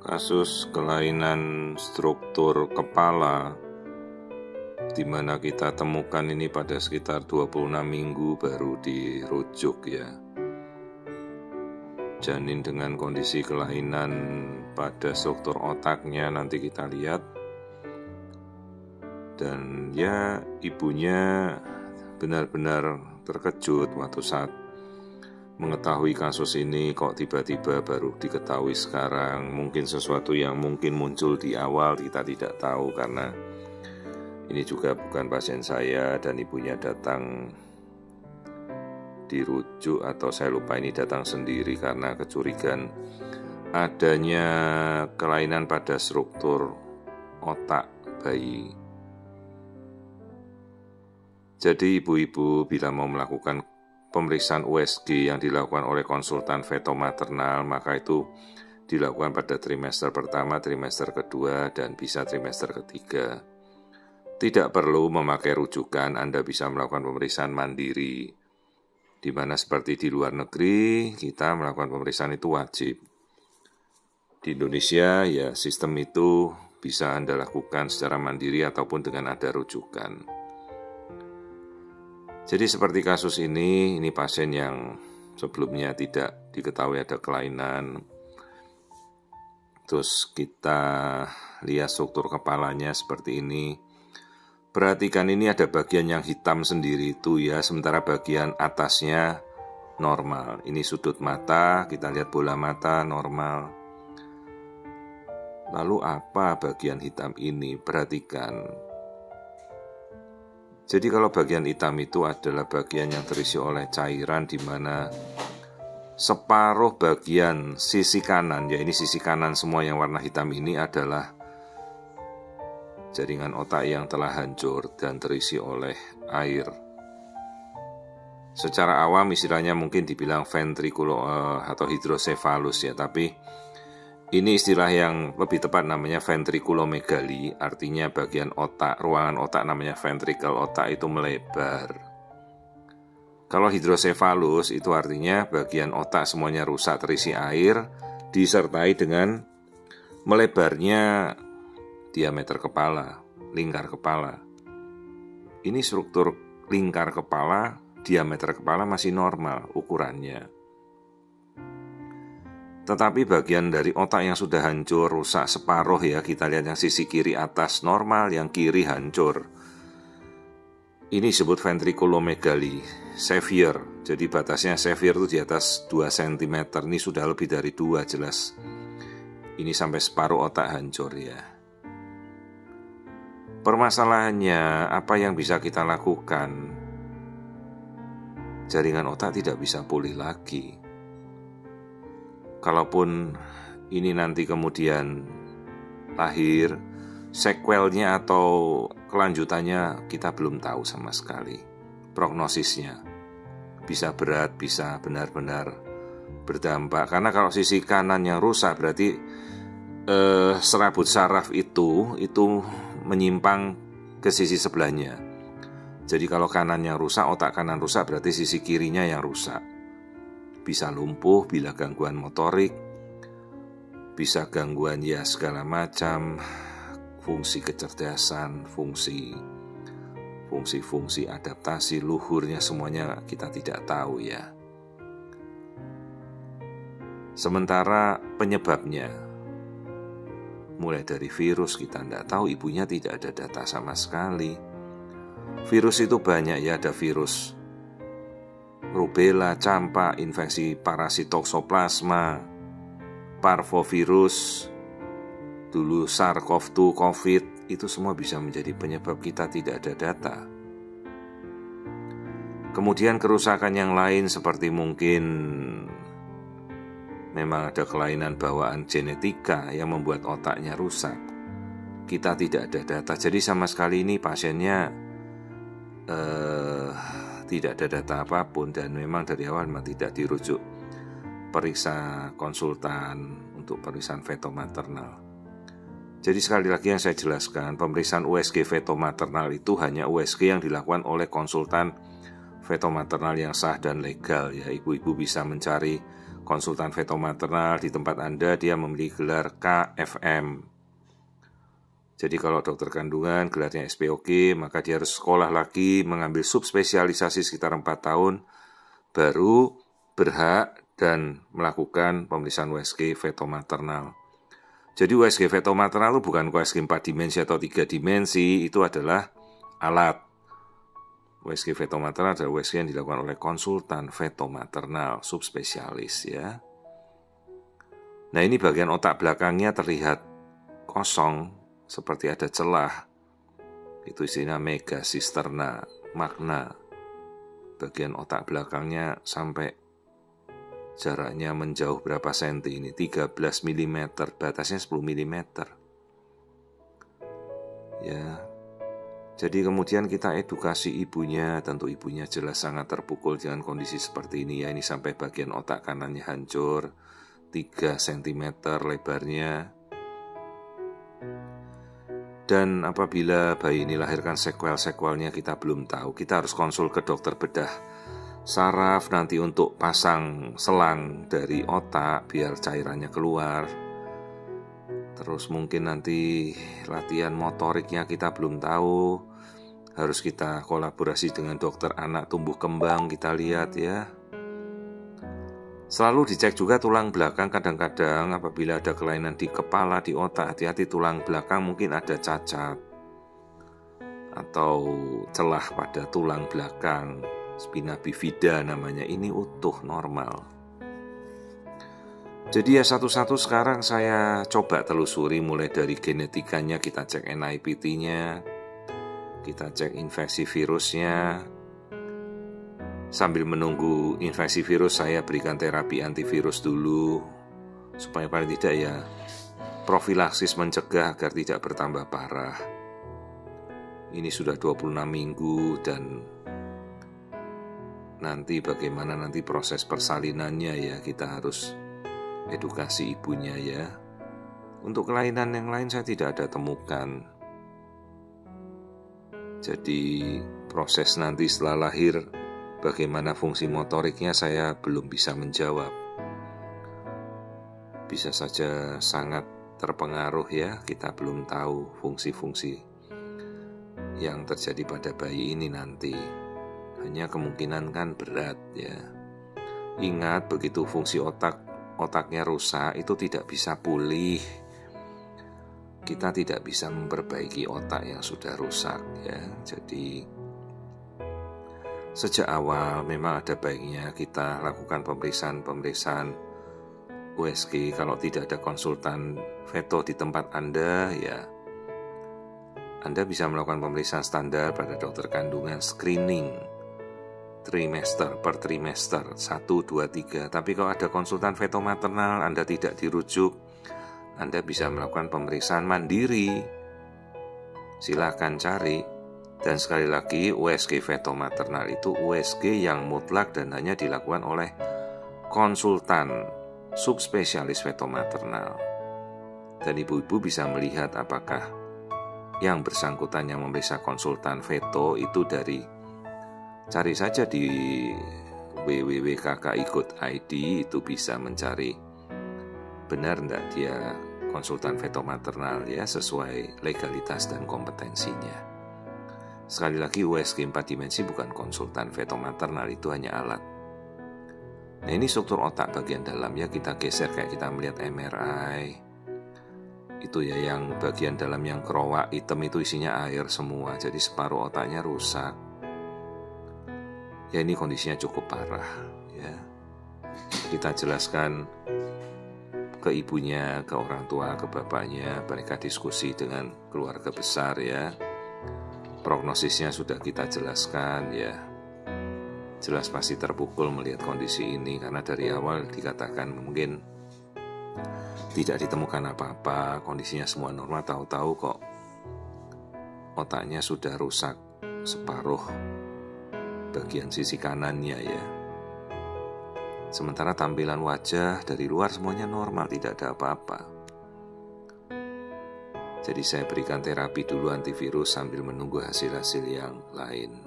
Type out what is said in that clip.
kasus kelainan struktur kepala di mana kita temukan ini pada sekitar 26 minggu baru dirujuk ya. Janin dengan kondisi kelainan pada struktur otaknya nanti kita lihat. Dan ya ibunya benar-benar terkejut waktu saat mengetahui kasus ini, kok tiba-tiba baru diketahui sekarang. Mungkin sesuatu yang mungkin muncul di awal kita tidak tahu, karena ini juga bukan pasien saya dan ibunya datang dirujuk, atau saya lupa ini datang sendiri karena kecurigaan adanya kelainan pada struktur otak bayi. Jadi ibu-ibu bila mau melakukan pemeriksaan USG yang dilakukan oleh konsultan feto-maternal, maka itu dilakukan pada trimester pertama, trimester kedua, dan bisa trimester ketiga. Tidak perlu memakai rujukan, Anda bisa melakukan pemeriksaan mandiri, di mana seperti di luar negeri, kita melakukan pemeriksaan itu wajib. Di Indonesia, ya sistem itu bisa Anda lakukan secara mandiri ataupun dengan ada rujukan. Jadi seperti kasus ini pasien yang sebelumnya tidak diketahui ada kelainan. Terus kita lihat struktur kepalanya seperti ini. Perhatikan ini ada bagian yang hitam sendiri itu ya, sementara bagian atasnya normal. Ini sudut mata, kita lihat bola mata normal. Lalu apa bagian hitam ini? Perhatikan. Jadi kalau bagian hitam itu adalah bagian yang terisi oleh cairan, di mana separuh bagian sisi kanan, ya ini sisi kanan semua yang warna hitam ini adalah jaringan otak yang telah hancur dan terisi oleh air. Secara awam istilahnya mungkin dibilang ventriculo atau hidrosefalus ya, tapi ini istilah yang lebih tepat namanya ventriculomegaly, artinya bagian otak, ruangan otak namanya ventricle, otak itu melebar. Kalau hidrosefalus itu artinya bagian otak semuanya rusak terisi air, disertai dengan melebarnya diameter kepala, lingkar kepala. Ini struktur lingkar kepala, diameter kepala masih normal ukurannya. Tetapi bagian dari otak yang sudah hancur, rusak separuh ya, kita lihat yang sisi kiri atas normal, yang kiri hancur. Ini disebut ventriculomegaly, severe. Jadi batasnya severe itu di atas 2 cm, ini sudah lebih dari 2 jelas. Ini sampai separuh otak hancur ya. Permasalahannya, apa yang bisa kita lakukan? Jaringan otak tidak bisa pulih lagi. Kalaupun ini nanti kemudian lahir, sequelnya atau kelanjutannya kita belum tahu sama sekali. Prognosisnya bisa berat, bisa benar-benar berdampak. Karena kalau sisi kanan yang rusak berarti serabut saraf itu menyimpang ke sisi sebelahnya. Jadi kalau kanannya rusak, otak kanan rusak, berarti sisi kirinya yang rusak. Bisa lumpuh bila gangguan motorik, bisa gangguan ya segala macam, fungsi kecerdasan, fungsi adaptasi, luhurnya semuanya kita tidak tahu ya. Sementara penyebabnya, mulai dari virus kita tidak tahu, ibunya tidak ada data sama sekali. Virus itu banyak ya, ada virus rubella, campak, infeksi parasit toksoplasma, parvovirus, dulu SARS-CoV-2, COVID, itu semua bisa menjadi penyebab kita tidak ada data. Kemudian kerusakan yang lain seperti mungkin memang ada kelainan bawaan genetika yang membuat otaknya rusak. Kita tidak ada data, jadi sama sekali ini pasiennya tidak ada data apapun, dan memang dari awal memang tidak dirujuk periksa konsultan untuk pemeriksaan feto-maternal. Jadi sekali lagi yang saya jelaskan, pemeriksaan USG feto-maternal itu hanya USG yang dilakukan oleh konsultan feto-maternal yang sah dan legal ya. Ibu-ibu bisa mencari konsultan feto-maternal di tempat Anda, dia memiliki gelar KFM. Jadi kalau dokter kandungan gelarnya SPOG, maka dia harus sekolah lagi, mengambil subspesialisasi sekitar 4 tahun, baru berhak dan melakukan pemeriksaan USG feto-maternal. Jadi USG feto-maternal itu bukan USG 4 dimensi atau 3 dimensi, itu adalah alat. USG feto-maternal adalah USG yang dilakukan oleh konsultan feto-maternal subspesialis ya. Nah ini bagian otak belakangnya terlihat kosong, seperti ada celah. Itu istilahnya megasisterna, magna. Bagian otak belakangnya sampai jaraknya menjauh berapa senti ini? 13 mm, batasnya 10 mm. Ya. Jadi kemudian kita edukasi ibunya, tentu ibunya jelas sangat terpukul dengan kondisi seperti ini ya. Ini sampai bagian otak kanannya hancur, 3 cm lebarnya. Dan apabila bayi ini lahirkan sequel-sequelnya kita belum tahu, kita harus konsul ke dokter bedah saraf nanti untuk pasang selang dari otak biar cairannya keluar. Terus mungkin nanti latihan motoriknya kita belum tahu. Harus kita kolaborasi dengan dokter anak tumbuh kembang, kita lihat ya. Selalu dicek juga tulang belakang, kadang-kadang apabila ada kelainan di kepala, di otak, hati-hati tulang belakang mungkin ada cacat atau celah pada tulang belakang. Spina bifida namanya, ini utuh normal. Jadi ya satu-satu sekarang saya coba telusuri, mulai dari genetikanya, kita cek NIPT-nya, kita cek infeksi virusnya. Sambil menunggu infeksi virus saya berikan terapi antivirus dulu, supaya paling tidak ya profilaksis mencegah agar tidak bertambah parah. Ini sudah 26 minggu dan nanti bagaimana nanti proses persalinannya ya, kita harus edukasi ibunya ya. Untuk kelainan yang lain saya tidak ada temukan. Jadi proses nanti setelah lahir, bagaimana fungsi motoriknya saya belum bisa menjawab. Bisa saja sangat terpengaruh ya, kita belum tahu fungsi-fungsi yang terjadi pada bayi ini nanti. Hanya kemungkinan kan berat ya. Ingat, begitu fungsi otaknya rusak, itu tidak bisa pulih. Kita tidak bisa memperbaiki otak yang sudah rusak ya. Jadi sejak awal memang ada baiknya kita lakukan pemeriksaan USG. Kalau tidak ada konsultan feto di tempat Anda, ya Anda bisa melakukan pemeriksaan standar pada dokter kandungan, screening trimester per trimester 1, 2, 3. Tapi kalau ada konsultan feto maternal, Anda tidak dirujuk, Anda bisa melakukan pemeriksaan mandiri. Silakan cari. Dan sekali lagi, USG feto maternal itu USG yang mutlak dan hanya dilakukan oleh konsultan subspesialis feto maternal. Dan ibu-ibu bisa melihat apakah yang bersangkutan yang memeriksa konsultan feto itu dari, cari saja di www.kkikut.id, itu bisa mencari benar enggak dia konsultan feto maternal ya, sesuai legalitas dan kompetensinya. Sekali lagi, USG 4 dimensi bukan konsultan feto maternal, itu hanya alat. Nah ini struktur otak bagian dalam ya, kita geser kayak kita melihat MRI. Itu ya, yang bagian dalam yang kerowak hitam itu isinya air semua, jadi separuh otaknya rusak. Ya ini kondisinya cukup parah ya. Kita jelaskan ke ibunya, ke orang tua, ke bapaknya, mereka diskusi dengan keluarga besar ya. Prognosisnya sudah kita jelaskan ya. Jelas pasti terpukul melihat kondisi ini, karena dari awal dikatakan mungkin tidak ditemukan apa-apa, kondisinya semua normal, tahu-tahu kok otaknya sudah rusak separuh bagian sisi kanannya ya. Sementara tampilan wajah dari luar semuanya normal, tidak ada apa-apa. Jadi saya berikan terapi dulu antivirus sambil menunggu hasil-hasil yang lain.